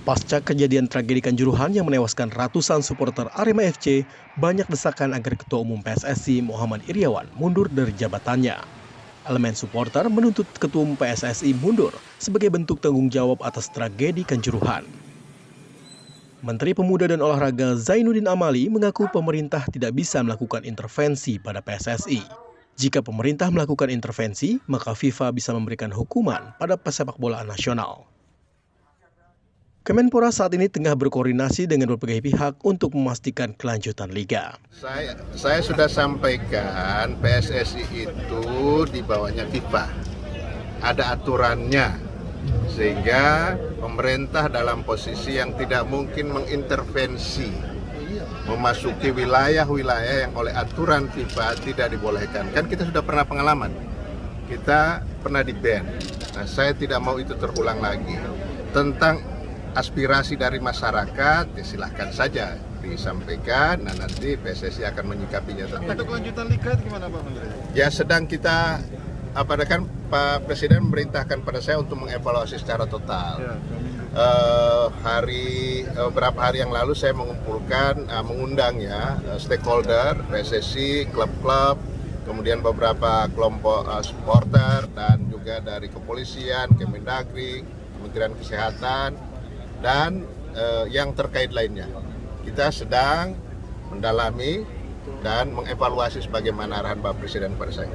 Pasca kejadian tragedi Kanjuruhan yang menewaskan ratusan supporter Arema FC, banyak desakan agar Ketua Umum PSSI Muhammad Iryawan mundur dari jabatannya. Elemen supporter menuntut Ketua Umum PSSI mundur sebagai bentuk tanggung jawab atas tragedi Kanjuruhan. Menteri Pemuda dan Olahraga Zainuddin Amali mengaku pemerintah tidak bisa melakukan intervensi pada PSSI. Jika pemerintah melakukan intervensi, maka FIFA bisa memberikan hukuman pada pesepak bola nasional. Kemenpora saat ini tengah berkoordinasi dengan berbagai pihak untuk memastikan kelanjutan liga. Saya sudah sampaikan PSSI itu di bawahnya FIFA. Ada aturannya, sehingga pemerintah dalam posisi yang tidak mungkin mengintervensi, memasuki wilayah-wilayah yang oleh aturan FIFA tidak dibolehkan. Kan kita sudah pernah pengalaman, kita pernah di-ban. Nah, saya tidak mau itu terulang lagi. Tentang aspirasi dari masyarakat, ya silahkan saja disampaikan. Nah, nanti PSSI akan menyikapinya. Untuk kelanjutan liga gimana Pak Menteri? Ya sedang kita, kan Pak Presiden memerintahkan pada saya untuk mengevaluasi secara total. Ya, Beberapa hari yang lalu saya mengundang stakeholder PSSI, klub-klub, kemudian beberapa kelompok supporter dan juga dari kepolisian, Kemendagri, Kementerian Kesehatan, dan yang terkait lainnya. Kita sedang mendalami dan mengevaluasi sebagaimana arahan Bapak Presiden pada saya.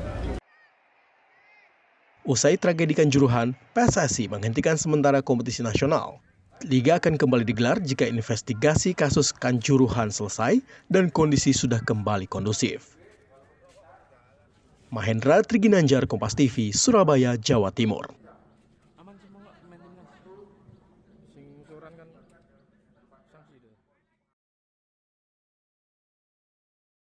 Usai tragedi Kanjuruhan, PSSI menghentikan sementara kompetisi nasional. Liga akan kembali digelar jika investigasi kasus Kanjuruhan selesai dan kondisi sudah kembali kondusif. Mahendra Triginanjar, Kompas TV, Surabaya, Jawa Timur. sing usuran kan sanksi